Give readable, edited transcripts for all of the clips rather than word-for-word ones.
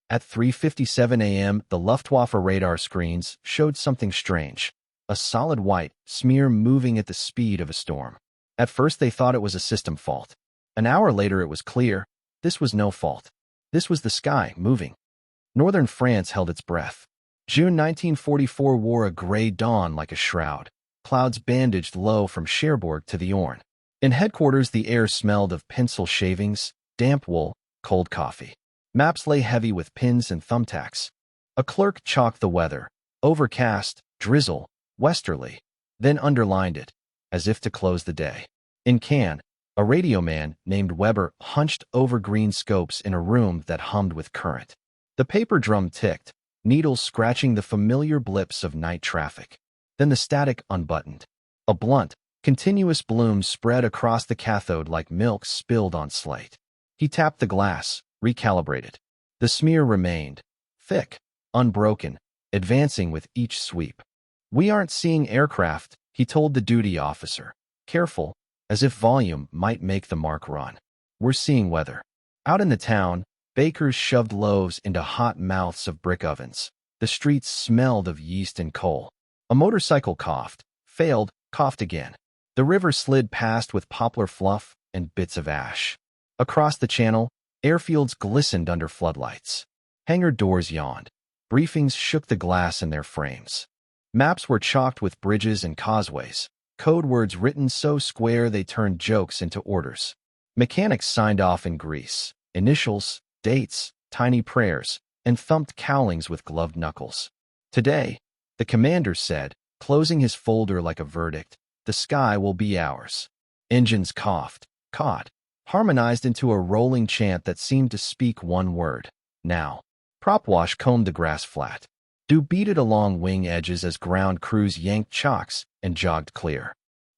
At 3:57 a.m., the Luftwaffe radar screens showed something strange, a solid white smear moving at the speed of a storm. At first they thought it was a system fault. An hour later it was clear, this was no fault. This was the sky moving. Northern France held its breath. June 1944 wore a gray dawn like a shroud, clouds bandaged low from Cherbourg to the Orne. In headquarters the air smelled of pencil shavings, damp wool, cold coffee. Maps lay heavy with pins and thumbtacks. A clerk chalked the weather, overcast, drizzle, westerly, then underlined it, as if to close the day. In Cannes, a radio man named Weber hunched over green scopes in a room that hummed with current. The paper drum ticked, needles scratching the familiar blips of night traffic. Then the static unbuttoned. A blunt, continuous bloom spread across the cathode like milk spilled on slate. He tapped the glass, recalibrated. The smear remained, thick, unbroken, advancing with each sweep. "We aren't seeing aircraft," he told the duty officer, careful, as if volume might make the mark run. "We're seeing weather." Out in the town, bakers shoved loaves into hot mouths of brick ovens. The streets smelled of yeast and coal. A motorcycle coughed, failed, coughed again. The river slid past with poplar fluff and bits of ash. Across the channel, airfields glistened under floodlights. Hangar doors yawned. Briefings shook the glass in their frames. Maps were chalked with bridges and causeways, code words written so square they turned jokes into orders. Mechanics signed off in grease, initials, dates, tiny prayers, and thumped cowlings with gloved knuckles. "Today," the commander said, closing his folder like a verdict, "the sky will be ours." Engines coughed, caught, harmonized into a rolling chant that seemed to speak one word: now. Propwash combed the grass flat. Dew beaded along wing edges as ground crews yanked chocks and jogged clear.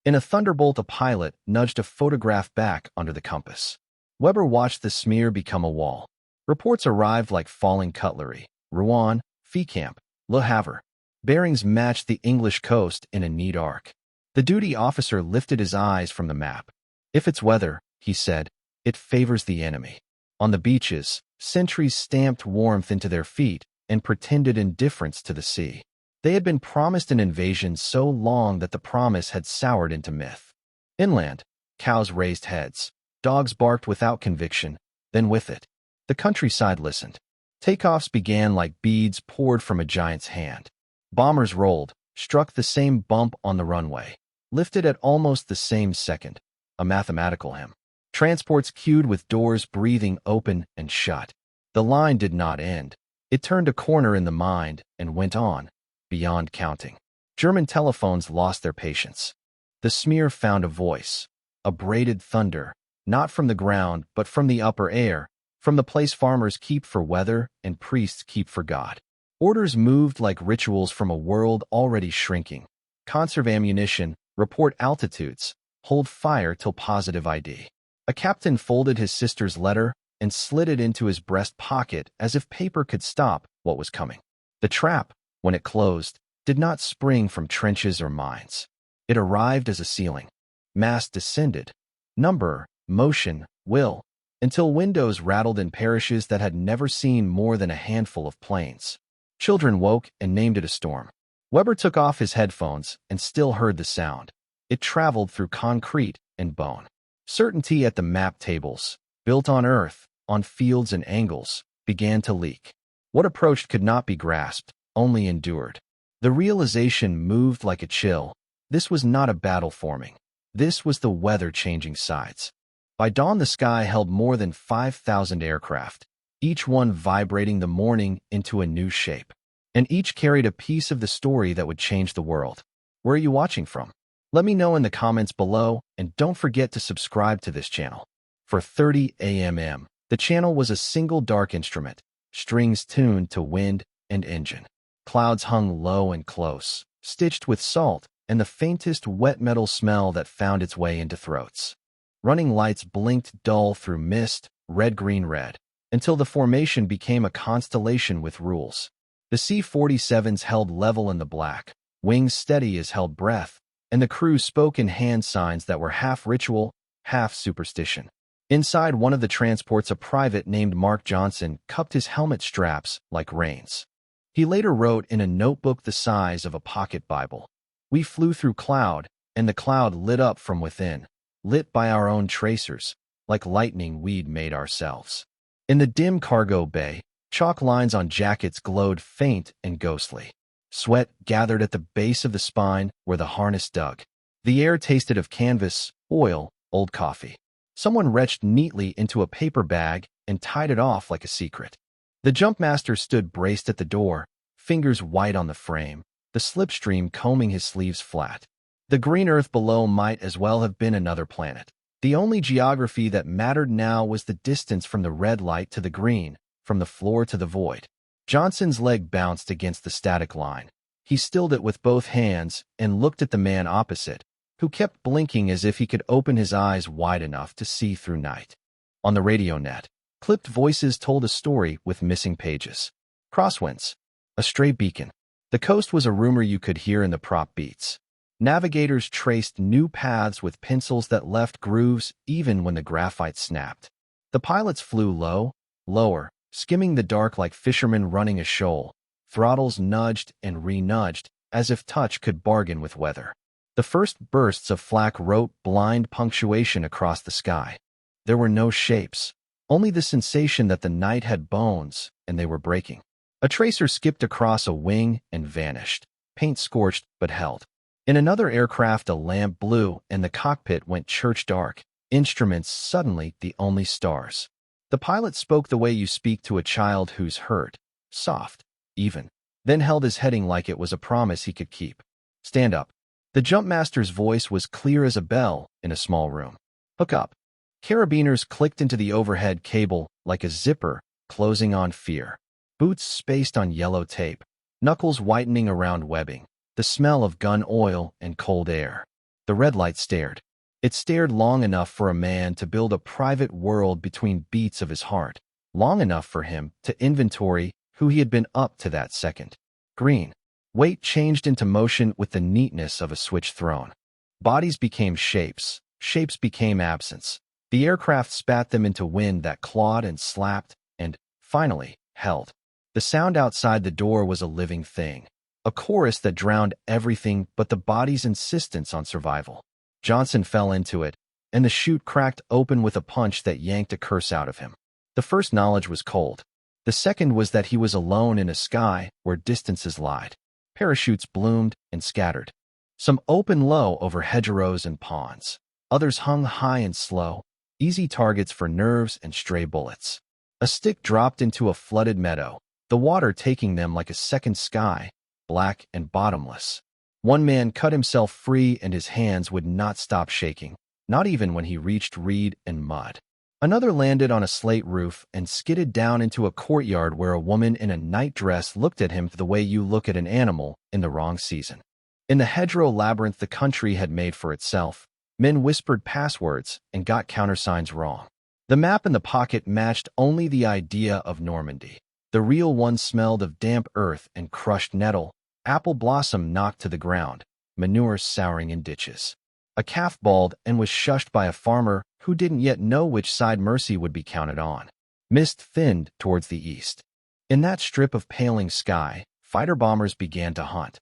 In a thunderbolt, a pilot nudged a photograph back under the compass. Weber watched the smear become a wall. Reports arrived like falling cutlery. Rouen, Fécamp, Le Havre. Bearings matched the English coast in a neat arc. The duty officer lifted his eyes from the map. "If it's weather," he said, "it favors the enemy." On the beaches, sentries stamped warmth into their feet and pretended indifference to the sea. They had been promised an invasion so long that the promise had soured into myth. Inland, cows raised heads. Dogs barked without conviction, then with it. The countryside listened. Takeoffs began like beads poured from a giant's hand. Bombers rolled, struck the same bump on the runway, lifted at almost the same second, a mathematical hymn. Transports queued with doors breathing open and shut. The line did not end. It turned a corner in the mind and went on, beyond counting. German telephones lost their patience. The smear found a voice, a braided thunder, not from the ground but from the upper air, from the place farmers keep for weather and priests keep for God. Orders moved like rituals from a world already shrinking. Conserve ammunition, report altitudes, hold fire till positive ID. A captain folded his sister's letter and slid it into his breast pocket as if paper could stop what was coming. The trap, when it closed, did not spring from trenches or mines. It arrived as a ceiling. Mass descended. Number, motion, will, until windows rattled in parishes that had never seen more than a handful of planes. Children woke and named it a storm. Weber took off his headphones and still heard the sound. It traveled through concrete and bone. Certainty at the map tables, built on earth, on fields and angles, began to leak. What approached could not be grasped, only endured. The realization moved like a chill. This was not a battle forming. This was the weather changing sides. By dawn the sky held more than 5,000 aircraft, each one vibrating the morning into a new shape. And each carried a piece of the story that would change the world. Where are you watching from? Let me know in the comments below, and don't forget to subscribe to this channel. For 30 AMM, the channel was a single dark instrument, strings tuned to wind and engine. Clouds hung low and close, stitched with salt and the faintest wet metal smell that found its way into throats. Running lights blinked dull through mist, red, until the formation became a constellation with rules. The C-47s held level in the black, wings steady as held breath, and the crew spoke in hand signs that were half ritual, half superstition. Inside one of the transports, a private named Mark Johnson cupped his helmet straps like reins. He later wrote in a notebook the size of a pocket Bible, "We flew through cloud, and the cloud lit up from within, lit by our own tracers, like lightning we'd made ourselves." In the dim cargo bay, chalk lines on jackets glowed faint and ghostly. Sweat gathered at the base of the spine where the harness dug. The air tasted of canvas, oil, old coffee. Someone retched neatly into a paper bag and tied it off like a secret. The jumpmaster stood braced at the door, fingers white on the frame, the slipstream combing his sleeves flat. The green earth below might as well have been another planet. The only geography that mattered now was the distance from the red light to the green, from the floor to the void. Johnson's leg bounced against the static line. He stilled it with both hands and looked at the man opposite, who kept blinking as if he could open his eyes wide enough to see through night. On the radio net, clipped voices told a story with missing pages. Crosswinds. A stray beacon. The coast was a rumor you could hear in the prop beats. Navigators traced new paths with pencils that left grooves even when the graphite snapped. The pilots flew low, lower, skimming the dark like fishermen running a shoal. Throttles nudged and re-nudged, as if touch could bargain with weather. The first bursts of flak wrote blind punctuation across the sky. There were no shapes, only the sensation that the night had bones and they were breaking. A tracer skipped across a wing and vanished, paint scorched but held. In another aircraft, a lamp blew and the cockpit went church dark, instruments suddenly the only stars. The pilot spoke the way you speak to a child who's hurt, soft, even, then held his heading like it was a promise he could keep. "Stand up." The jumpmaster's voice was clear as a bell in a small room. "Hook up." Carabiners clicked into the overhead cable like a zipper, closing on fear. Boots spaced on yellow tape, knuckles whitening around webbing. The smell of gun oil and cold air. The red light stared. It stared long enough for a man to build a private world between beats of his heart, long enough for him to inventory who he had been up to that second. Green. Weight changed into motion with the neatness of a switch thrown. Bodies became shapes. Shapes became absence. The aircraft spat them into wind that clawed and slapped and, finally, held. The sound outside the door was a living thing. A chorus that drowned everything but the body's insistence on survival. Johnson fell into it, and the chute cracked open with a punch that yanked a curse out of him. The first knowledge was cold. The second was that he was alone in a sky where distances lied. Parachutes bloomed and scattered. Some opened low over hedgerows and ponds. Others hung high and slow, easy targets for nerves and stray bullets. A stick dropped into a flooded meadow, the water taking them like a second sky, black and bottomless. One man cut himself free and his hands would not stop shaking, not even when he reached reed and mud. Another landed on a slate roof and skidded down into a courtyard where a woman in a nightdress looked at him the way you look at an animal in the wrong season. In the hedgerow labyrinth the country had made for itself, men whispered passwords and got countersigns wrong. The map in the pocket matched only the idea of Normandy. The real one smelled of damp earth and crushed nettle, apple blossom knocked to the ground, manure souring in ditches. A calf bawled and was shushed by a farmer who didn't yet know which side mercy would be counted on. Mist thinned towards the east. In that strip of paling sky, fighter bombers began to hunt.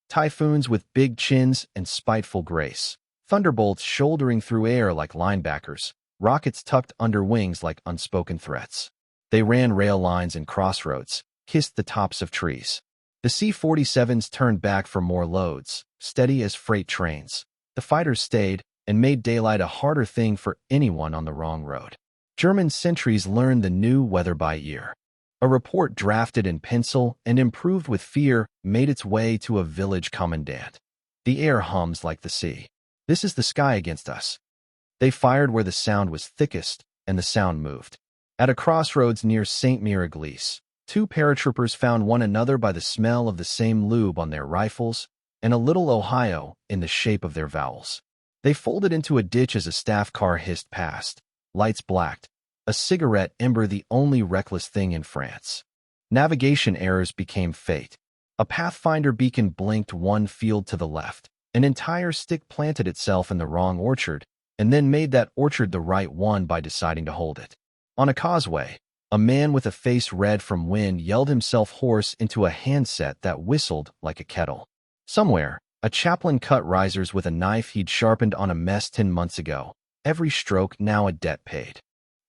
Typhoons with big chins and spiteful grace. Thunderbolts shouldering through air like linebackers. Rockets tucked under wings like unspoken threats. They ran rail lines and crossroads, kissed the tops of trees. The C-47s turned back for more loads, steady as freight trains. The fighters stayed and made daylight a harder thing for anyone on the wrong road. German sentries learned the new weather by ear. A report drafted in pencil and improved with fear made its way to a village commandant. The air hums like the sea. This is the sky against us. They fired where the sound was thickest, and the sound moved. At a crossroads near St. Miraglise, two paratroopers found one another by the smell of the same lube on their rifles and a little Ohio in the shape of their vowels. They folded into a ditch as a staff car hissed past. Lights blacked. A cigarette ember the only reckless thing in France. Navigation errors became fate. A Pathfinder beacon blinked one field to the left. An entire stick planted itself in the wrong orchard, and then made that orchard the right one by deciding to hold it. On a causeway, a man with a face red from wind yelled himself hoarse into a handset that whistled like a kettle. Somewhere, a chaplain cut risers with a knife he'd sharpened on a mess 10 months ago, every stroke now a debt paid.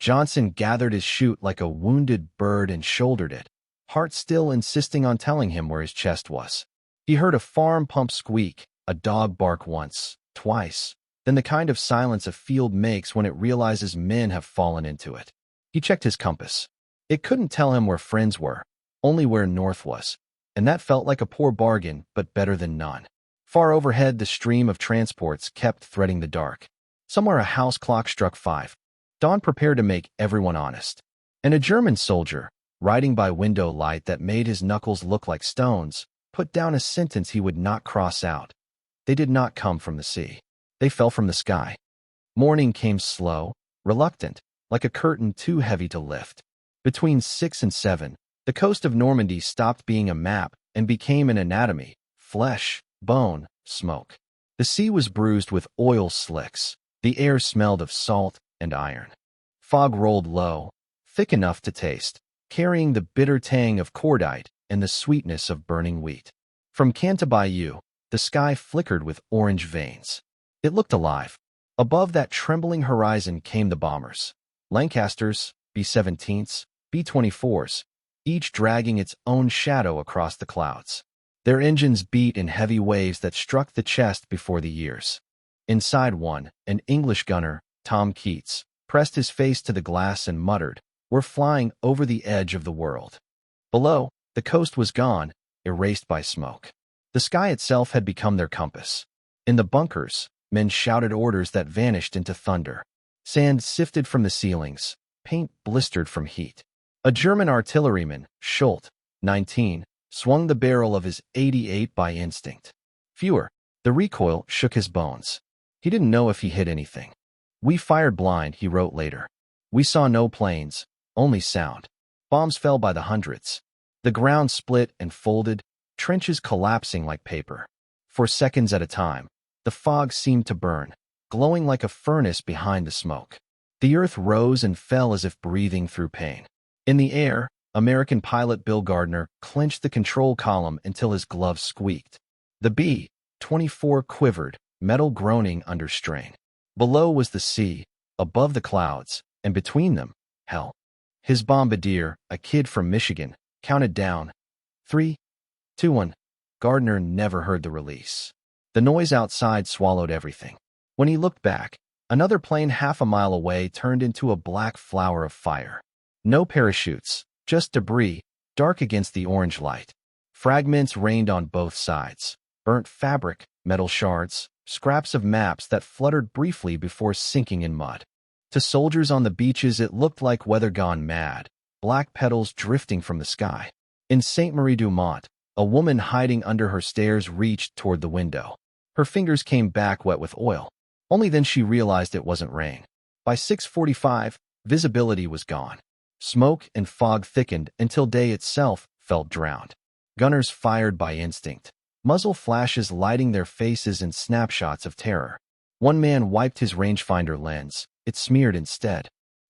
Johnson gathered his chute like a wounded bird and shouldered it, heart still insisting on telling him where his chest was. He heard a farm pump squeak, a dog bark once, twice, then the kind of silence a field makes when it realizes men have fallen into it. He checked his compass. It couldn't tell him where friends were, only where north was, and that felt like a poor bargain, but better than none. Far overhead, the stream of transports kept threading the dark. Somewhere a house clock struck 5. Dawn prepared to make everyone honest. And a German soldier, riding by window light that made his knuckles look like stones, put down a sentence he would not cross out. They did not come from the sea. They fell from the sky. Morning came slow, reluctant, like a curtain too heavy to lift. Between 6 and 7, the coast of Normandy stopped being a map and became an anatomy, flesh, bone, smoke. The sea was bruised with oil slicks. The air smelled of salt and iron. Fog rolled low, thick enough to taste, carrying the bitter tang of cordite and the sweetness of burning wheat. From Cantabayou, the sky flickered with orange veins. It looked alive. Above that trembling horizon came the bombers. Lancasters, B-17s, B-24s, each dragging its own shadow across the clouds. Their engines beat in heavy waves that struck the chest before the ears. Inside one, an English gunner, Tom Keats, pressed his face to the glass and muttered, "We're flying over the edge of the world." Below, the coast was gone, erased by smoke. The sky itself had become their compass. In the bunkers, men shouted orders that vanished into thunder. Sand sifted from the ceilings, paint blistered from heat. A German artilleryman, Schult, 19, swung the barrel of his .88 by instinct. Fewer, the recoil shook his bones. He didn't know if he hit anything. "We fired blind," he wrote later. "We saw no planes, only sound." Bombs fell by the hundreds. The ground split and folded, trenches collapsing like paper. For seconds at a time, the fog seemed to burn, glowing like a furnace behind the smoke. The earth rose and fell as if breathing through pain. In the air, American pilot Bill Gardner clenched the control column until his gloves squeaked. The B-24 quivered, metal groaning under strain. Below was the sea, above the clouds, and between them, hell. His bombardier, a kid from Michigan, counted down. 3, 2, 1. Gardner never heard the release. The noise outside swallowed everything. When he looked back, another plane half a mile away turned into a black flower of fire. No parachutes, just debris, dark against the orange light. Fragments rained on both sides. Burnt fabric, metal shards, scraps of maps that fluttered briefly before sinking in mud. To soldiers on the beaches it looked like weather gone mad, black petals drifting from the sky. In Sainte-Marie-du-Mont, a woman hiding under her stairs reached toward the window. Her fingers came back wet with oil. Only then she realized it wasn't rain. By 6:45, visibility was gone. Smoke and fog thickened until day itself felt drowned. Gunners fired by instinct, muzzle flashes lighting their faces in snapshots of terror. One man wiped his rangefinder lens. It smeared instead.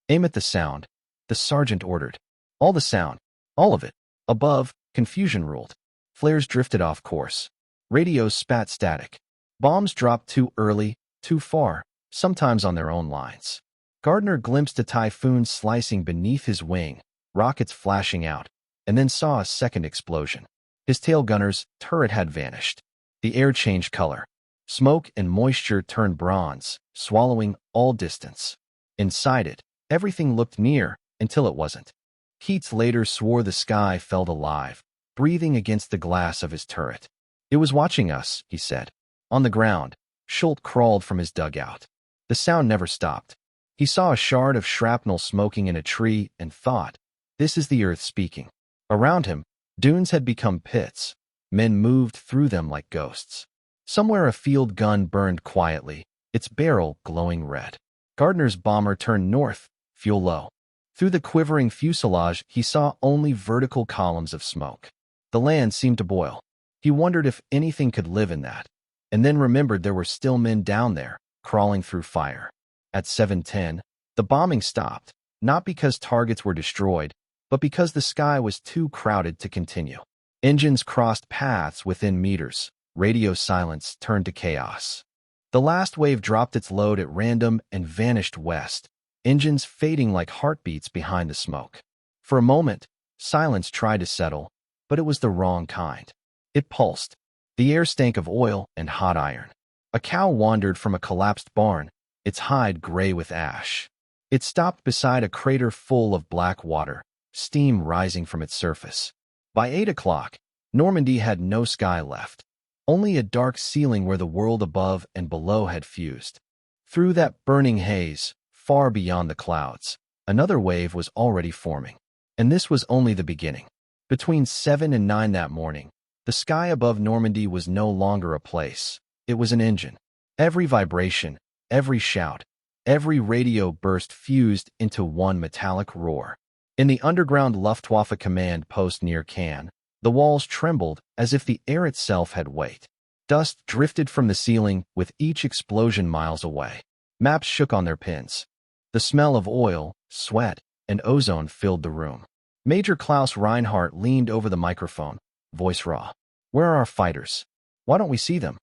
"Aim at the sound," the sergeant ordered. All the sound. All of it. Above, confusion ruled. Flares drifted off course. Radios spat static. Bombs dropped too early, too far, sometimes on their own lines. Gardner glimpsed a typhoon slicing beneath his wing, rockets flashing out, and then saw a second explosion. His tail gunner's turret had vanished. The air changed color. Smoke and moisture turned bronze, swallowing all distance. Inside it, everything looked near until it wasn't. Keats later swore the sky felt alive, breathing against the glass of his turret. "It was watching us," he said. On the ground, Schult crawled from his dugout. The sound never stopped. He saw a shard of shrapnel smoking in a tree and thought, "This is the earth speaking." Around him, dunes had become pits. Men moved through them like ghosts. Somewhere a field gun burned quietly, its barrel glowing red. Gardner's bomber turned north, fuel low. Through the quivering fuselage, he saw only vertical columns of smoke. The land seemed to boil. He wondered if anything could live in that, and then remembered there were still men down there, crawling through fire. At 7:10, the bombing stopped, not because targets were destroyed, but because the sky was too crowded to continue. Engines crossed paths within meters. Radio silence turned to chaos. The last wave dropped its load at random and vanished west, engines fading like heartbeats behind the smoke. For a moment, silence tried to settle, but it was the wrong kind. It pulsed. The air stank of oil and hot iron. A cow wandered from a collapsed barn, its hide gray with ash. It stopped beside a crater full of black water, steam rising from its surface. By 8 o'clock, Normandy had no sky left, only a dark ceiling where the world above and below had fused. Through that burning haze, far beyond the clouds, another wave was already forming. And this was only the beginning. Between 7 and 9 that morning, the sky above Normandy was no longer a place. It was an engine. Every vibration, every shout, every radio burst fused into one metallic roar. In the underground Luftwaffe command post near Cannes, the walls trembled as if the air itself had weight. Dust drifted from the ceiling with each explosion miles away. Maps shook on their pins. The smell of oil, sweat, and ozone filled the room. Major Klaus Reinhardt leaned over the microphone, voice raw. "Where are our fighters? Why don't we see them?"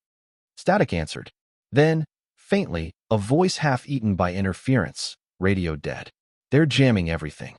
Static answered. Then, faintly, a voice half-eaten by interference, radio dead. "They're jamming everything."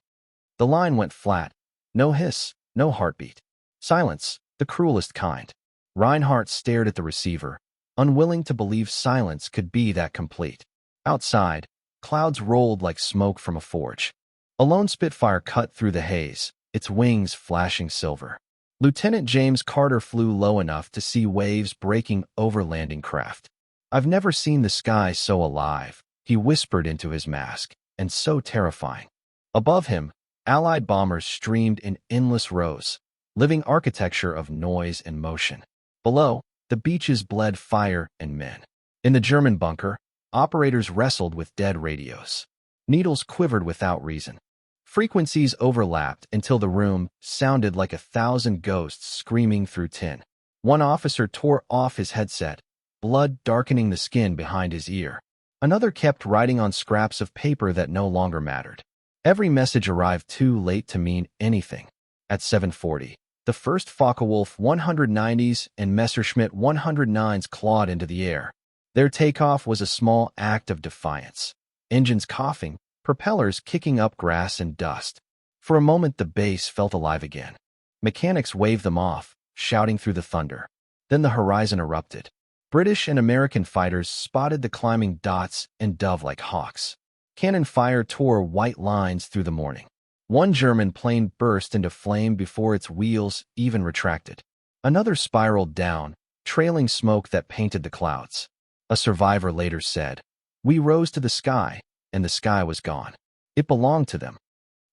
The line went flat. No hiss, no heartbeat. Silence, the cruelest kind. Reinhardt stared at the receiver, unwilling to believe silence could be that complete. Outside, clouds rolled like smoke from a forge. A lone Spitfire cut through the haze, its wings flashing silver. Lieutenant James Carter flew low enough to see waves breaking over landing craft. "I've never seen the sky so alive," he whispered into his mask, "and so terrifying." Above him, Allied bombers streamed in endless rows, living architecture of noise and motion. Below, the beaches bled fire and men. In the German bunker, operators wrestled with dead radios. Needles quivered without reason. Frequencies overlapped until the room sounded like 1,000 ghosts screaming through tin. One officer tore off his headset, blood darkening the skin behind his ear. Another kept writing on scraps of paper that no longer mattered. Every message arrived too late to mean anything. At 7:40, the first Focke-Wulf 190s and Messerschmitt 109s clawed into the air. Their takeoff was a small act of defiance. Engines coughing, propellers kicking up grass and dust. For a moment the base felt alive again. Mechanics waved them off, shouting through the thunder. Then the horizon erupted. British and American fighters spotted the climbing dots and dove like hawks. Cannon fire tore white lines through the morning. One German plane burst into flame before its wheels even retracted. Another spiraled down, trailing smoke that painted the clouds. A survivor later said, "We rose to the sky, and the sky was gone. It belonged to them."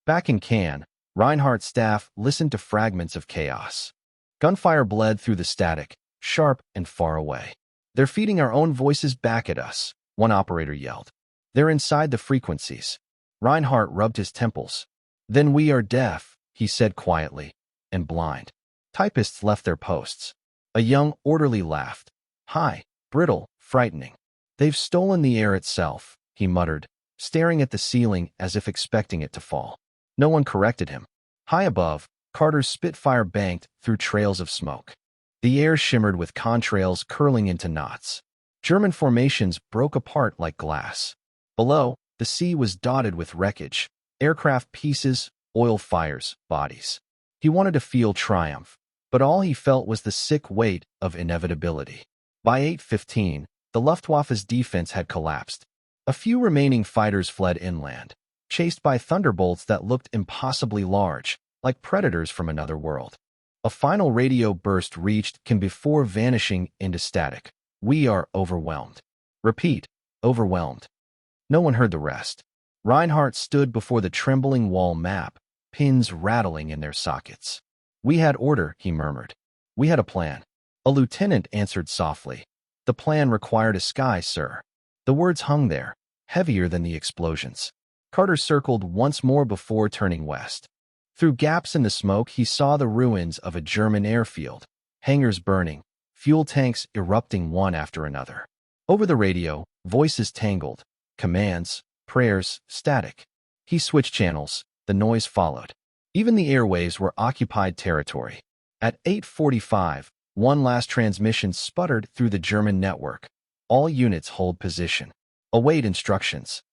Back in Cannes, Reinhardt's staff listened to fragments of chaos. Gunfire bled through the static, sharp and far away. "They're feeding our own voices back at us," one operator yelled. "They're inside the frequencies." Reinhardt rubbed his temples. "Then we are deaf," he said quietly, "and blind." Typists left their posts. A young orderly laughed. High, brittle, frightening. "They've stolen the air itself," he muttered, staring at the ceiling as if expecting it to fall. No one corrected him. High above, Carter's Spitfire banked through trails of smoke. The air shimmered with contrails curling into knots. German formations broke apart like glass. Below, the sea was dotted with wreckage, aircraft pieces, oil fires, bodies. He wanted to feel triumph, but all he felt was the sick weight of inevitability. By 8:15, the Luftwaffe's defense had collapsed. A few remaining fighters fled inland, chased by thunderbolts that looked impossibly large, like predators from another world. A final radio burst reached Cannes before vanishing into static. "We are overwhelmed." Repeat, overwhelmed. No one heard the rest. Reinhardt stood before the trembling wall map, pins rattling in their sockets. "We had order," he murmured. "We had a plan." A lieutenant answered softly. "The plan required a sky, sir." The words hung there, heavier than the explosions. Carter circled once more before turning west. Through gaps in the smoke, he saw the ruins of a German airfield, hangars burning, fuel tanks erupting one after another. Over the radio, voices tangled. commands, prayers, static. He switched channels. The noise followed. Even the airwaves were occupied territory. At 8:45, one last transmission sputtered through the German network. All units hold position. Await instructions.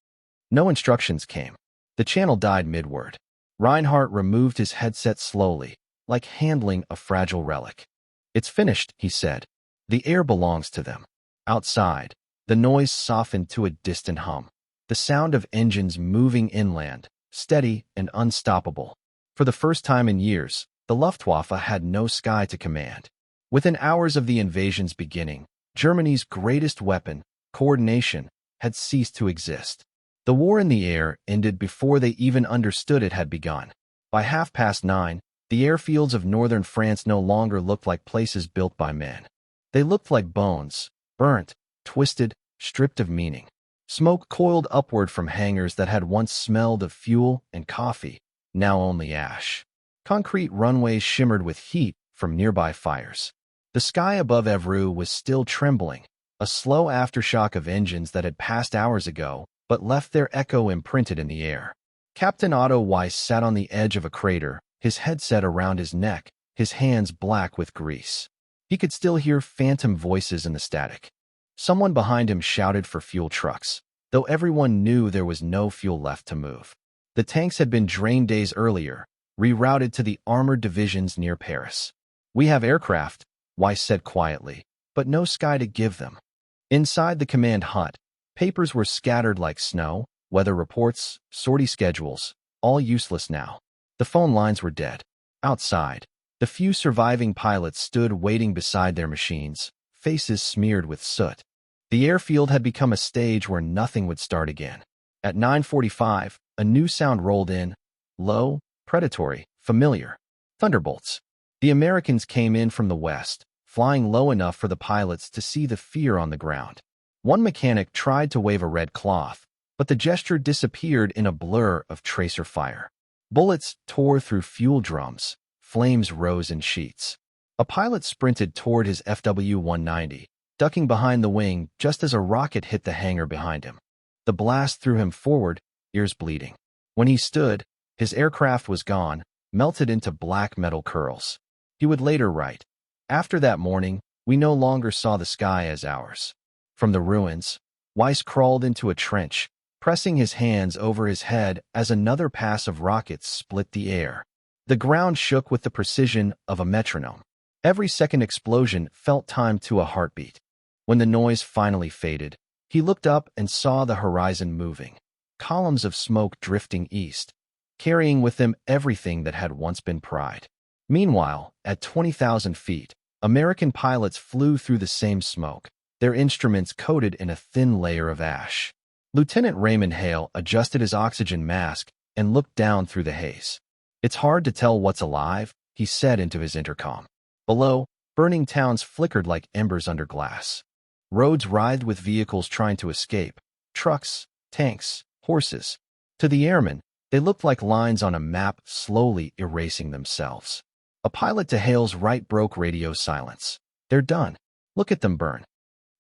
No instructions came. The channel died mid-word. Reinhardt removed his headset slowly, like handling a fragile relic. "It's finished," he said. "The air belongs to them." Outside, the noise softened to a distant hum. The sound of engines moving inland, steady and unstoppable. For the first time in years, the Luftwaffe had no sky to command. Within hours of the invasion's beginning, Germany's greatest weapon, coordination, had ceased to exist. The war in the air ended before they even understood it had begun. By 9:30, the airfields of northern France no longer looked like places built by men. They looked like bones, burnt, twisted, stripped of meaning. Smoke coiled upward from hangars that had once smelled of fuel and coffee, now only ash. Concrete runways shimmered with heat from nearby fires. The sky above Evreux was still trembling, a slow aftershock of engines that had passed hours ago, but left their echo imprinted in the air. Captain Otto Weiss sat on the edge of a crater, his headset around his neck, his hands black with grease. He could still hear phantom voices in the static. Someone behind him shouted for fuel trucks, though everyone knew there was no fuel left to move. The tanks had been drained days earlier, rerouted to the armored divisions near Paris. "We have aircraft," Weiss said quietly, "but no sky to give them." Inside the command hut, papers were scattered like snow, weather reports, sortie schedules, all useless now. The phone lines were dead. Outside, the few surviving pilots stood waiting beside their machines, faces smeared with soot. The airfield had become a stage where nothing would start again. At 9:45, a new sound rolled in, low, predatory, familiar. Thunderbolts. The Americans came in from the west, flying low enough for the pilots to see the fear on the ground. One mechanic tried to wave a red cloth, but the gesture disappeared in a blur of tracer fire. Bullets tore through fuel drums. Flames rose in sheets. A pilot sprinted toward his FW-190, ducking behind the wing just as a rocket hit the hangar behind him. The blast threw him forward, ears bleeding. When he stood, his aircraft was gone, melted into black metal curls. He would later write, "After that morning, we no longer saw the sky as ours." From the ruins, Weiss crawled into a trench, pressing his hands over his head as another pass of rockets split the air. The ground shook with the precision of a metronome. Every second explosion felt timed to a heartbeat. When the noise finally faded, he looked up and saw the horizon moving, columns of smoke drifting east, carrying with them everything that had once been pride. Meanwhile, at 20,000 feet, American pilots flew through the same smoke, their instruments coated in a thin layer of ash. Lieutenant Raymond Hale adjusted his oxygen mask and looked down through the haze. "It's hard to tell what's alive," he said into his intercom. Below, burning towns flickered like embers under glass. Roads writhed with vehicles trying to escape, trucks, tanks, horses. To the airmen, they looked like lines on a map slowly erasing themselves. A pilot to Hale's right broke radio silence. "They're done. Look at them burn."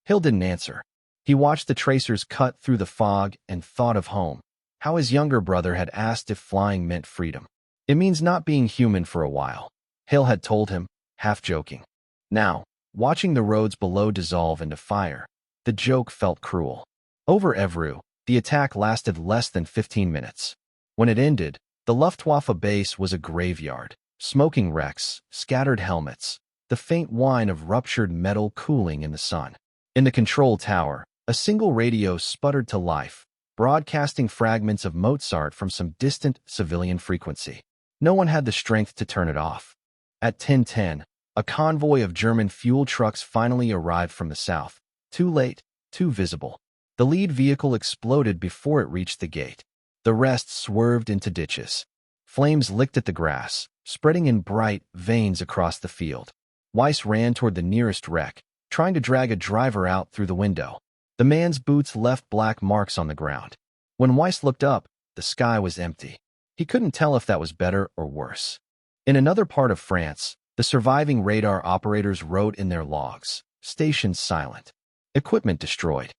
Hale didn't answer. He watched the tracers cut through the fog and thought of home, how his younger brother had asked if flying meant freedom. "It means not being human for a while," Hale had told him, half joking. Now, watching the roads below dissolve into fire, the joke felt cruel. Over Evreux, the attack lasted less than 15 minutes. When it ended, the Luftwaffe base was a graveyard. Smoking wrecks, scattered helmets, the faint whine of ruptured metal cooling in the sun. In the control tower, a single radio sputtered to life, broadcasting fragments of Mozart from some distant civilian frequency. No one had the strength to turn it off. At 10:10, a convoy of German fuel trucks finally arrived from the south. Too late, too visible. The lead vehicle exploded before it reached the gate. The rest swerved into ditches. Flames licked at the grass, spreading in bright veins across the field. Weiss ran toward the nearest wreck, trying to drag a driver out through the window. The man's boots left black marks on the ground. When Weiss looked up, the sky was empty. He couldn't tell if that was better or worse. In another part of France, the surviving radar operators wrote in their logs, "Stations silent. Equipment destroyed."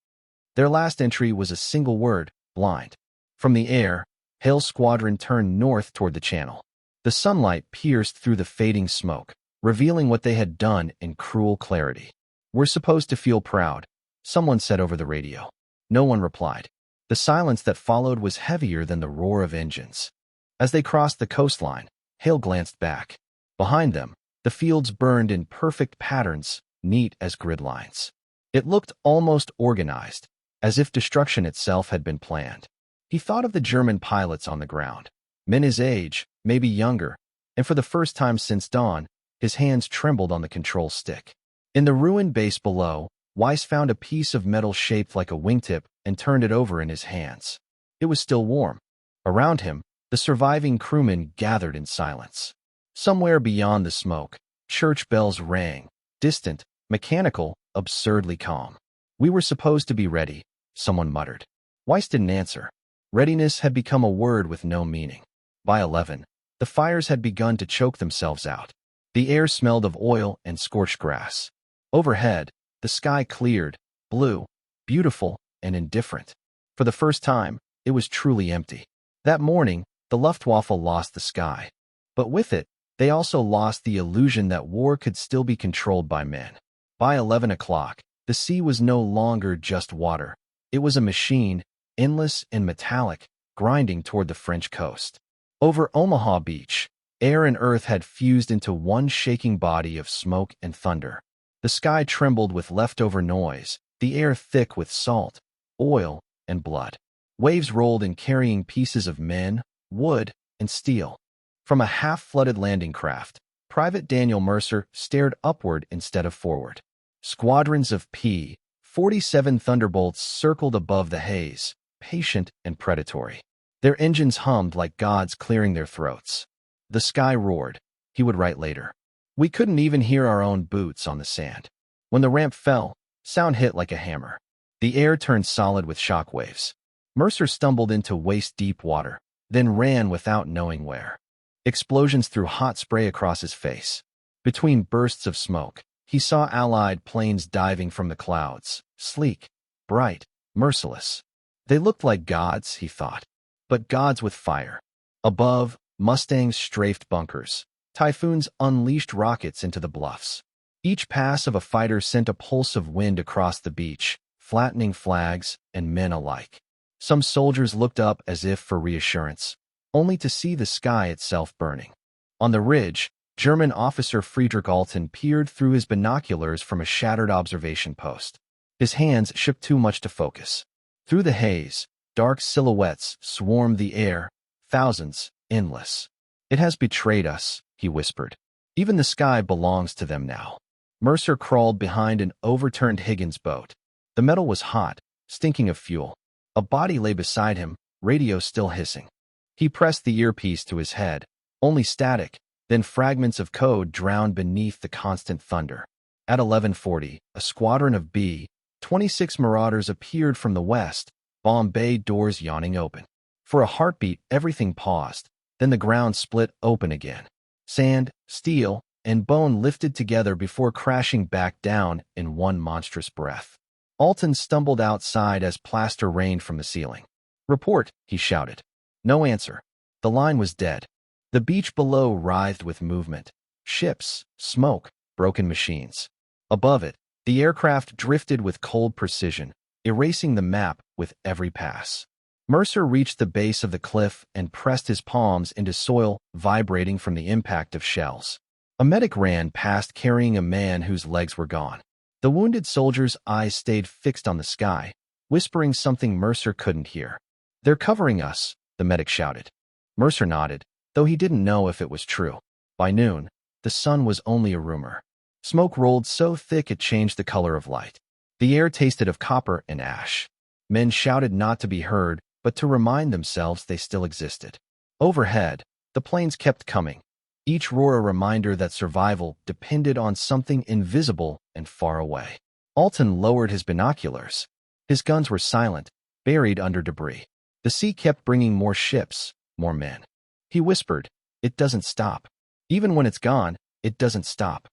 Their last entry was a single word, blind. From the air, Hale's squadron turned north toward the channel. The sunlight pierced through the fading smoke, revealing what they had done in cruel clarity. "We're supposed to feel proud," someone said over the radio. No one replied. The silence that followed was heavier than the roar of engines. As they crossed the coastline, Hale glanced back. Behind them, the fields burned in perfect patterns, neat as grid lines. It looked almost organized, as if destruction itself had been planned. He thought of the German pilots on the ground, men his age, maybe younger, and for the first time since dawn, his hands trembled on the control stick. In the ruined base below, Weiss found a piece of metal shaped like a wingtip and turned it over in his hands. It was still warm. Around him, the surviving crewmen gathered in silence. Somewhere beyond the smoke, church bells rang, distant, mechanical, absurdly calm. "We were supposed to be ready," someone muttered. Weiss didn't answer. Readiness had become a word with no meaning. By 11, the fires had begun to choke themselves out. The air smelled of oil and scorched grass. Overhead, the sky cleared, blue, beautiful, and indifferent. For the first time, it was truly empty. That morning, the Luftwaffe lost the sky. But with it, they also lost the illusion that war could still be controlled by men. By 11 o'clock, the sea was no longer just water. It was a machine, endless and metallic, grinding toward the French coast. Over Omaha Beach, air and earth had fused into one shaking body of smoke and thunder. The sky trembled with leftover noise, the air thick with salt, oil, and blood. Waves rolled in carrying pieces of men, wood, and steel. From a half-flooded landing craft, Private Daniel Mercer stared upward instead of forward. Squadrons of P-47 Thunderbolts circled above the haze, patient and predatory. Their engines hummed like gods clearing their throats. "The sky roared," he would write later. "We couldn't even hear our own boots on the sand. When the ramp fell, sound hit like a hammer. The air turned solid with shock waves. Mercer stumbled into waist-deep water, then ran without knowing where. Explosions threw hot spray across his face. Between bursts of smoke, he saw Allied planes diving from the clouds, sleek, bright, merciless. They looked like gods, he thought, but gods with fire. Above, Mustangs strafed bunkers. Typhoons unleashed rockets into the bluffs. Each pass of a fighter sent a pulse of wind across the beach, flattening flags and men alike. Some soldiers looked up as if for reassurance, only to see the sky itself burning. On the ridge, German officer Friedrich Alten peered through his binoculars from a shattered observation post. His hands shook too much to focus. Through the haze, dark silhouettes swarmed the air, thousands, endless. "It has betrayed us," he whispered. "Even the sky belongs to them now." Mercer crawled behind an overturned Higgins boat. The metal was hot, stinking of fuel. A body lay beside him, radio still hissing. He pressed the earpiece to his head, only static, then fragments of code drowned beneath the constant thunder. At 11:40, a squadron of B-26 Marauders appeared from the west, bomb bay doors yawning open. For a heartbeat, everything paused, then the ground split open again. Sand, steel, and bone lifted together before crashing back down in one monstrous breath. Alten stumbled outside as plaster rained from the ceiling. "Report," he shouted. No answer. The line was dead. The beach below writhed with movement. Ships, smoke, broken machines. Above it, the aircraft drifted with cold precision, erasing the map with every pass. Mercer reached the base of the cliff and pressed his palms into soil vibrating from the impact of shells. A medic ran past carrying a man whose legs were gone. The wounded soldier's eyes stayed fixed on the sky, whispering something Mercer couldn't hear. "They're covering us," the medic shouted. Mercer nodded, though he didn't know if it was true. By noon, the sun was only a rumor. Smoke rolled so thick it changed the color of light. The air tasted of copper and ash. Men shouted not to be heard, but to remind themselves they still existed. Overhead, the planes kept coming, each roar a reminder that survival depended on something invisible and far away. Alten lowered his binoculars. His guns were silent, buried under debris. The sea kept bringing more ships, more men. He whispered, "It doesn't stop. Even when it's gone, it doesn't stop."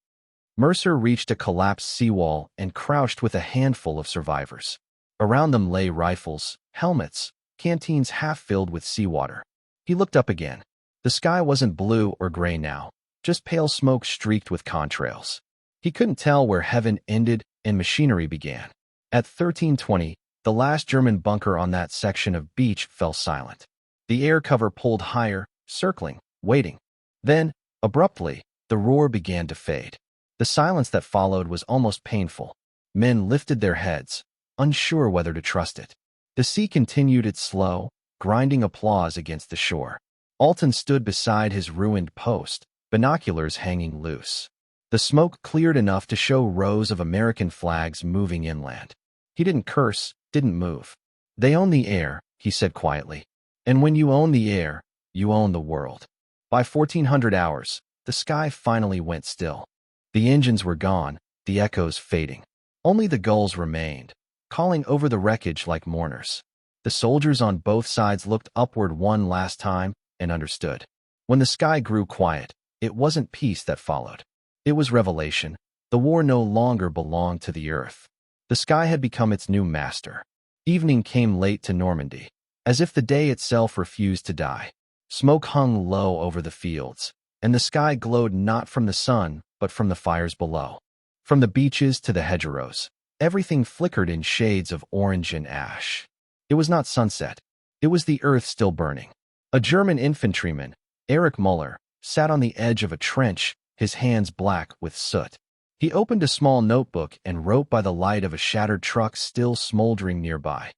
Mercer reached a collapsed seawall and crouched with a handful of survivors. Around them lay rifles, helmets, canteens half filled with seawater. He looked up again. The sky wasn't blue or gray now, just pale smoke streaked with contrails. He couldn't tell where heaven ended and machinery began. At 1320, the last German bunker on that section of beach fell silent. The air cover pulled higher, circling, waiting. Then, abruptly, the roar began to fade. The silence that followed was almost painful. Men lifted their heads, unsure whether to trust it. The sea continued its slow, grinding applause against the shore. Alton stood beside his ruined post, binoculars hanging loose. The smoke cleared enough to show rows of American flags moving inland. He didn't curse, didn't move. "They own the air," he said quietly. "And when you own the air, you own the world." By 1400 hours, the sky finally went still. The engines were gone, the echoes fading. Only the gulls remained, calling over the wreckage like mourners. The soldiers on both sides looked upward one last time and understood. When the sky grew quiet, it wasn't peace that followed. It was revelation. The war no longer belonged to the earth. The sky had become its new master. Evening came late to Normandy, as if the day itself refused to die. Smoke hung low over the fields, and the sky glowed not from the sun, but from the fires below. From the beaches to the hedgerows, everything flickered in shades of orange and ash. It was not sunset. It was the earth still burning. A German infantryman, Erich Müller, sat on the edge of a trench, his hands black with soot. He opened a small notebook and wrote by the light of a shattered truck still smoldering nearby.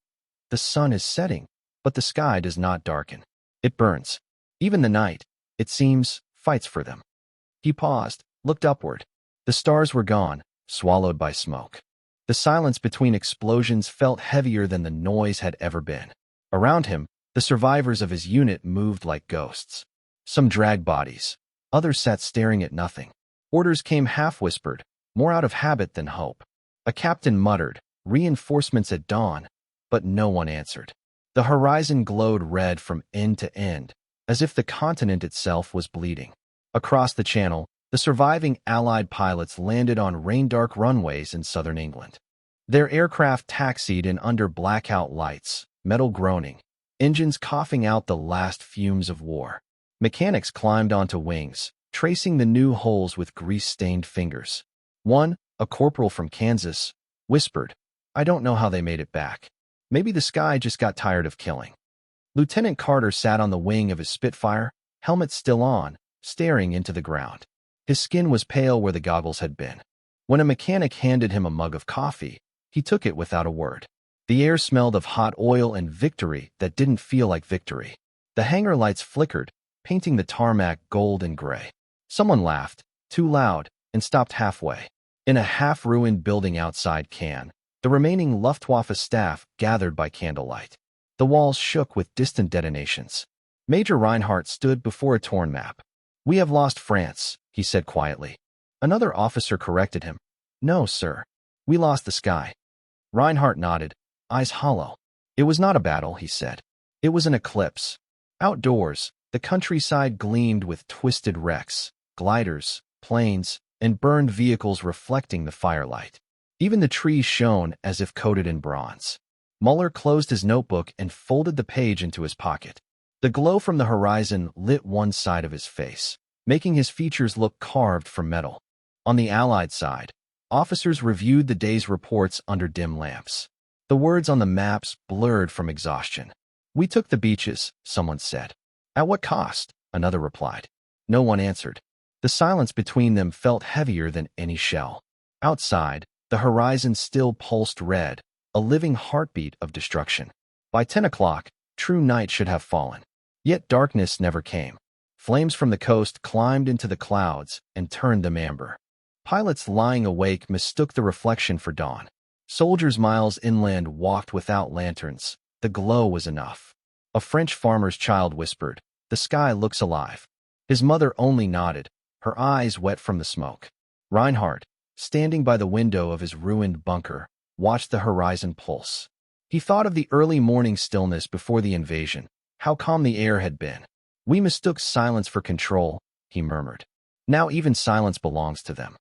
The sun is setting, but the sky does not darken. It burns. Even the night, it seems, fights for them. He paused, looked upward. The stars were gone, swallowed by smoke. The silence between explosions felt heavier than the noise had ever been. Around him, the survivors of his unit moved like ghosts. Some dragged bodies. Others sat staring at nothing. Orders came half-whispered, more out of habit than hope. A captain muttered, "Reinforcements at dawn," but no one answered. The horizon glowed red from end to end, as if the continent itself was bleeding. Across the channel, the surviving Allied pilots landed on rain-dark runways in southern England. Their aircraft taxied in under blackout lights, metal groaning, engines coughing out the last fumes of war. Mechanics climbed onto wings, tracing the new holes with grease-stained fingers. One, a corporal from Kansas, whispered, "I don't know how they made it back. Maybe the sky just got tired of killing." Lieutenant Carter sat on the wing of his Spitfire, helmet still on, staring into the ground. His skin was pale where the goggles had been. When a mechanic handed him a mug of coffee, he took it without a word. The air smelled of hot oil and victory that didn't feel like victory. The hangar lights flickered, painting the tarmac gold and gray. Someone laughed, too loud, and stopped halfway. In a half-ruined building outside Cannes, the remaining Luftwaffe staff gathered by candlelight. The walls shook with distant detonations. Major Reinhardt stood before a torn map. "We have lost France," he said quietly. Another officer corrected him. "No, sir. We lost the sky." Reinhardt nodded, eyes hollow. "It was not a battle," he said. "It was an eclipse." Outdoors, the countryside gleamed with twisted wrecks, gliders, planes, and burned vehicles reflecting the firelight. Even the trees shone as if coated in bronze. Muller closed his notebook and folded the page into his pocket. The glow from the horizon lit one side of his face, making his features look carved from metal. On the Allied side, officers reviewed the day's reports under dim lamps. The words on the maps blurred from exhaustion. "We took the beaches," someone said. "At what cost?" another replied. No one answered. The silence between them felt heavier than any shell. Outside, the horizon still pulsed red, a living heartbeat of destruction. By 10 o'clock, true night should have fallen. Yet darkness never came. Flames from the coast climbed into the clouds and turned them amber. Pilots lying awake mistook the reflection for dawn. Soldiers miles inland walked without lanterns. The glow was enough. A French farmer's child whispered, "The sky looks alive." His mother only nodded, her eyes wet from the smoke. Reinhardt, standing by the window of his ruined bunker, watched the horizon pulse. He thought of the early morning stillness before the invasion, how calm the air had been. "We mistook silence for control," he murmured. "Now even silence belongs to them."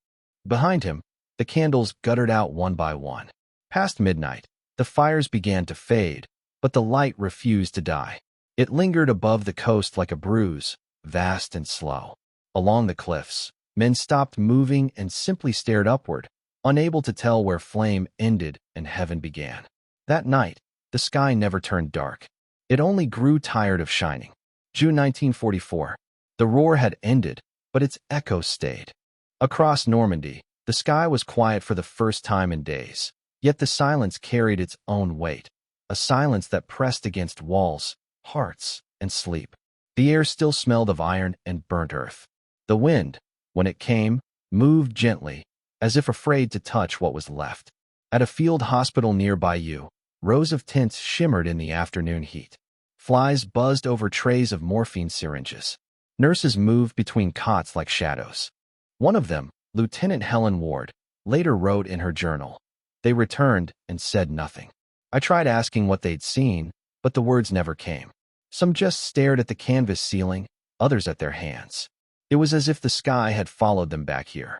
Behind him, the candles guttered out one by one. Past midnight, The fires began to fade, but the light refused to die. It lingered above the coast like a bruise, vast and slow. Along the cliffs, men stopped moving and simply stared upward, unable to tell where flame ended and heaven began. That night, the sky never turned dark. It only grew tired of shining. June 1944. The roar had ended, but its echo stayed. Across Normandy, the sky was quiet for the first time in days. Yet the silence carried its own weight, a silence that pressed against walls, hearts, and sleep. The air still smelled of iron and burnt earth. The wind, when it came, moved gently, as if afraid to touch what was left. At a field hospital nearby you, rows of tents shimmered in the afternoon heat. Flies buzzed over trays of morphine syringes. Nurses moved between cots like shadows. One of them, Lieutenant Helen Ward, later wrote in her journal, "They returned and said nothing. I tried asking what they'd seen, but the words never came. Some just stared at the canvas ceiling, others at their hands. It was as if the sky had followed them back here."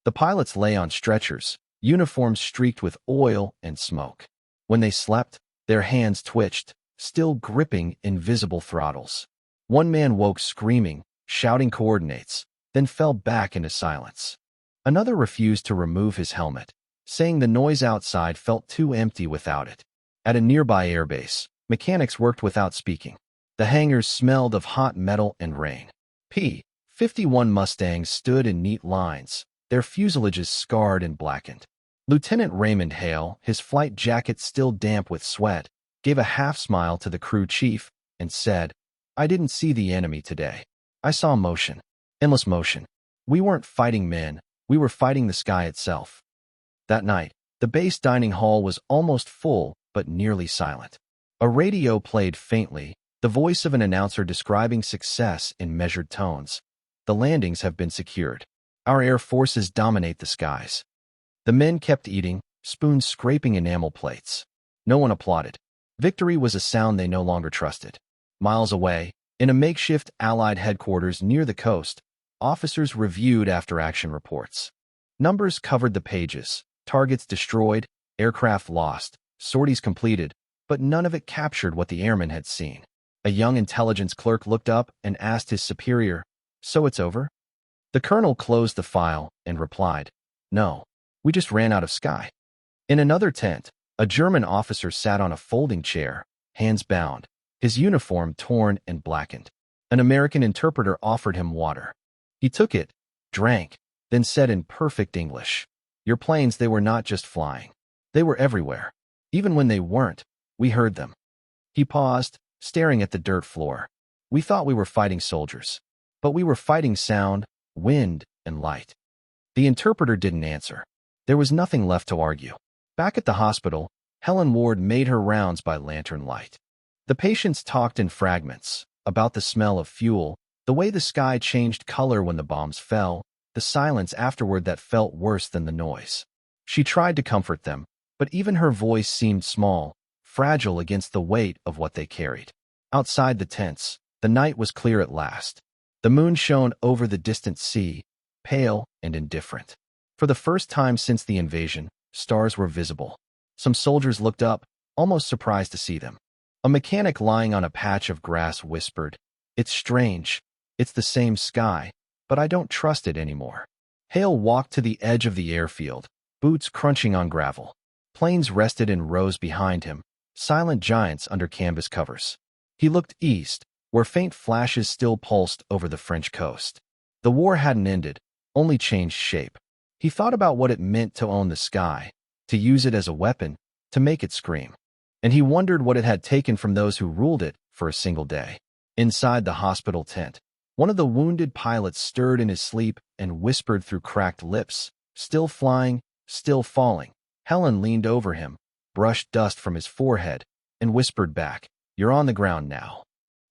The pilots lay on stretchers, uniforms streaked with oil and smoke. When they slept, their hands twitched, still gripping invisible throttles. One man woke screaming, shouting coordinates, then fell back into silence. Another refused to remove his helmet, saying the noise outside felt too empty without it. At a nearby airbase, mechanics worked without speaking. The hangars smelled of hot metal and rain. P-51 Mustangs stood in neat lines, their fuselages scarred and blackened. Lieutenant Raymond Hale, his flight jacket still damp with sweat, gave a half-smile to the crew chief and said, "I didn't see the enemy today. I saw motion. Endless motion. We weren't fighting men, we were fighting the sky itself." That night, the base dining hall was almost full, but nearly silent. A radio played faintly, the voice of an announcer describing success in measured tones. "The landings have been secured. Our air forces dominate the skies." The men kept eating, spoons scraping enamel plates. No one applauded. Victory was a sound they no longer trusted. Miles away, in a makeshift Allied headquarters near the coast, officers reviewed after-action reports. Numbers covered the pages: targets destroyed, aircraft lost, sorties completed, but none of it captured what the airmen had seen. A young intelligence clerk looked up and asked his superior, "So it's over?" The colonel closed the file and replied, "No, we just ran out of sky." In another tent, a German officer sat on a folding chair, hands bound, his uniform torn and blackened. An American interpreter offered him water. He took it, drank, then said in perfect English, "Your planes, they were not just flying. They were everywhere. Even when they weren't, we heard them." He paused, staring at the dirt floor. "We thought we were fighting soldiers, but we were fighting sound, wind, and light." The interpreter didn't answer. There was nothing left to argue. Back at the hospital, Helen Ward made her rounds by lantern light. The patients talked in fragments, about the smell of fuel, the way the sky changed color when the bombs fell, the silence afterward that felt worse than the noise. She tried to comfort them, but even her voice seemed small, fragile against the weight of what they carried. Outside the tents, the night was clear at last. The moon shone over the distant sea, pale and indifferent. For the first time since the invasion, stars were visible. Some soldiers looked up, almost surprised to see them. A mechanic lying on a patch of grass whispered, "It's strange. It's the same sky, but I don't trust it anymore." Hale walked to the edge of the airfield, boots crunching on gravel. Planes rested in rows behind him, silent giants under canvas covers. He looked east, where faint flashes still pulsed over the French coast. The war hadn't ended, only changed shape. He thought about what it meant to own the sky, to use it as a weapon, to make it scream. And he wondered what it had taken from those who ruled it for a single day. Inside the hospital tent, one of the wounded pilots stirred in his sleep and whispered through cracked lips, "Still flying, still falling." Helen leaned over him, brushed dust from his forehead, and whispered back, "You're on the ground now."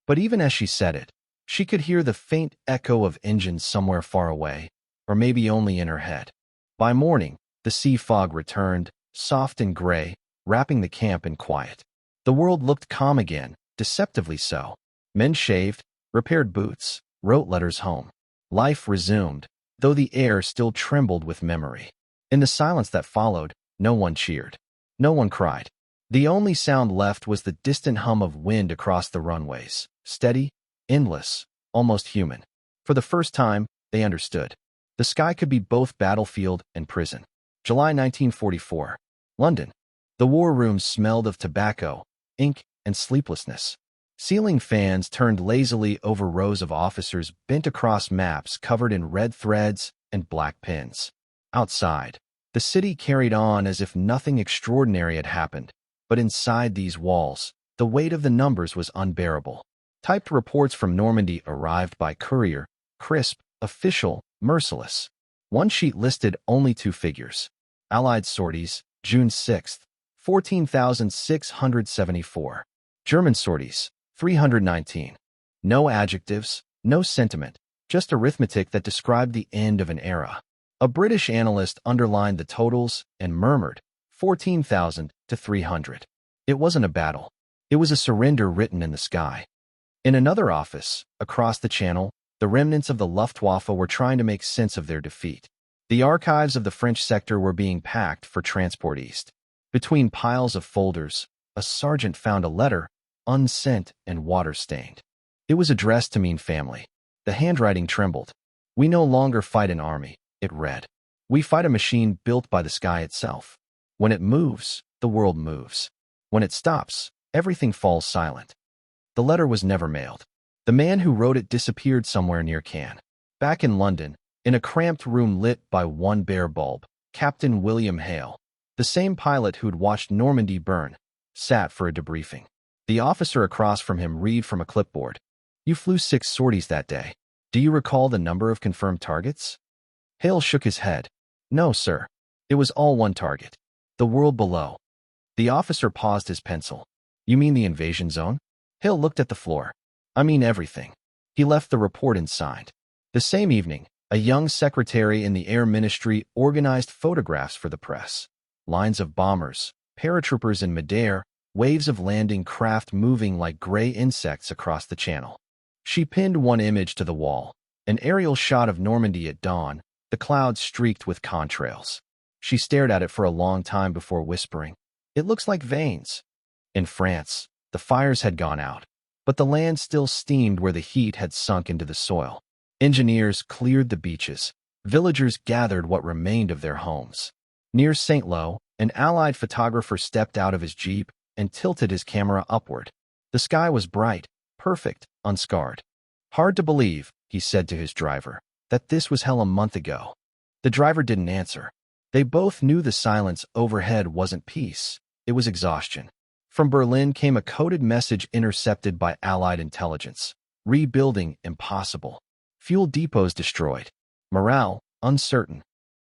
But even as she said it, she could hear the faint echo of engines somewhere far away, or maybe only in her head. By morning, the sea fog returned, soft and gray, wrapping the camp in quiet. The world looked calm again, deceptively so. Men shaved, repaired boots, wrote letters home. Life resumed, though the air still trembled with memory. In the silence that followed, no one cheered. No one cried. The only sound left was the distant hum of wind across the runways, steady, endless, almost human. For the first time, they understood. The sky could be both battlefield and prison. July 1944. London. The war rooms smelled of tobacco, ink, and sleeplessness. Ceiling fans turned lazily over rows of officers bent across maps covered in red threads and black pins. Outside, the city carried on as if nothing extraordinary had happened, but inside these walls, the weight of the numbers was unbearable. Typed reports from Normandy arrived by courier, crisp, official, merciless. One sheet listed only two figures. Allied sorties, June 6, 14,674. German sorties, 319. No adjectives, no sentiment, just arithmetic that described the end of an era. A British analyst underlined the totals and murmured, 14,000 to 300. It wasn't a battle. It was a surrender written in the sky. In another office, across the channel, the remnants of the Luftwaffe were trying to make sense of their defeat. The archives of the French sector were being packed for transport east. Between piles of folders, a sergeant found a letter, unsent and water-stained. It was addressed to Mean Family. The handwriting trembled. "We no longer fight an army," it read. "We fight a machine built by the sky itself. When it moves, the world moves. When it stops, everything falls silent." The letter was never mailed. The man who wrote it disappeared somewhere near Cannes. Back in London, in a cramped room lit by one bare bulb, Captain William Hale, the same pilot who'd watched Normandy burn, sat for a debriefing. The officer across from him read from a clipboard. "You flew 6 sorties that day. Do you recall the number of confirmed targets?" Hale shook his head. "No, sir. It was all one target. The world below." The officer paused his pencil. "You mean the invasion zone?" Hale looked at the floor. "I mean everything." He left the report and signed. The same evening, a young secretary in the Air Ministry organized photographs for the press. Lines of bombers, paratroopers in midair, waves of landing craft moving like gray insects across the channel. She pinned one image to the wall, an aerial shot of Normandy at dawn, the clouds streaked with contrails. She stared at it for a long time before whispering, "It looks like veins." In France, the fires had gone out, but the land still steamed where the heat had sunk into the soil. Engineers cleared the beaches. Villagers gathered what remained of their homes. Near St. Lo, an Allied photographer stepped out of his jeep and tilted his camera upward. The sky was bright, perfect, unscarred. "Hard to believe," he said to his driver, "that this was hell a month ago." The driver didn't answer. They both knew the silence overhead wasn't peace, it was exhaustion. From Berlin came a coded message intercepted by Allied intelligence. Rebuilding impossible. Fuel depots destroyed. Morale uncertain.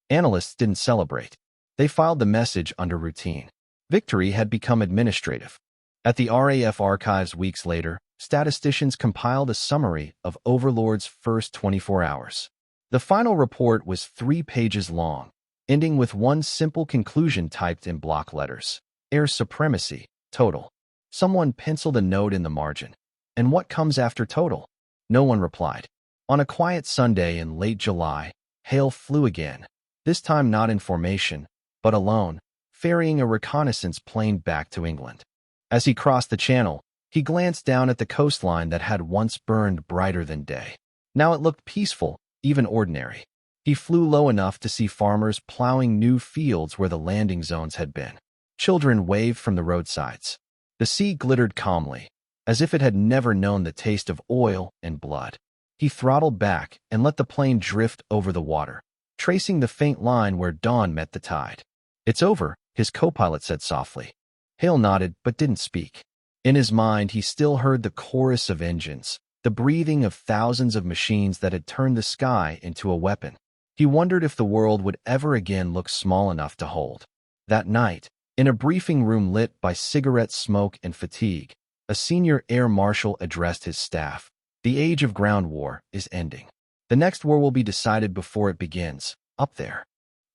Analysts didn't celebrate. They filed the message under routine. Victory had become administrative. At the RAF archives weeks later, statisticians compiled a summary of Overlord's first 24 hours. The final report was 3 pages long, ending with one simple conclusion typed in block letters. Air supremacy, total. Someone penciled a note in the margin. "And what comes after total?" No one replied. On a quiet Sunday in late July, Hale flew again, this time not in formation, but alone, ferrying a reconnaissance plane back to England. As he crossed the channel, he glanced down at the coastline that had once burned brighter than day. Now it looked peaceful, even ordinary. He flew low enough to see farmers plowing new fields where the landing zones had been. Children waved from the roadsides. The sea glittered calmly, as if it had never known the taste of oil and blood. He throttled back and let the plane drift over the water, tracing the faint line where dawn met the tide. "It's over," his co-pilot said softly. Hale nodded but didn't speak. In his mind, he still heard the chorus of engines, the breathing of thousands of machines that had turned the sky into a weapon. He wondered if the world would ever again look small enough to hold. That night, in a briefing room lit by cigarette smoke and fatigue, a senior air marshal addressed his staff. "The age of ground war is ending. The next war will be decided before it begins, up there."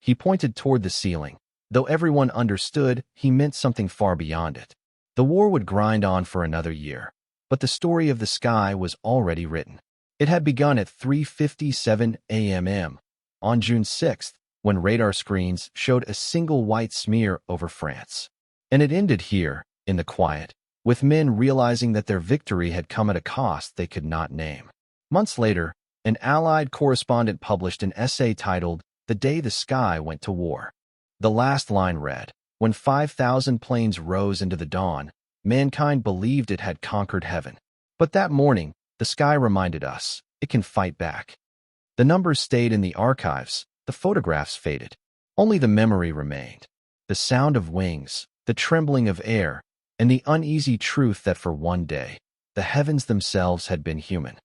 He pointed toward the ceiling. Though everyone understood, he meant something far beyond it. The war would grind on for another year, but the story of the sky was already written. It had begun at 3:57 a.m. on June 6th, when radar screens showed a single white smear over France. And it ended here, in the quiet, with men realizing that their victory had come at a cost they could not name. Months later, an Allied correspondent published an essay titled "The Day the Sky Went to War." The last line read, "When 5,000 planes rose into the dawn, mankind believed it had conquered heaven. But that morning, the sky reminded us, it can fight back." The numbers stayed in the archives, the photographs faded. Only the memory remained. The sound of wings, the trembling of air, and the uneasy truth that for one day, the heavens themselves had been human.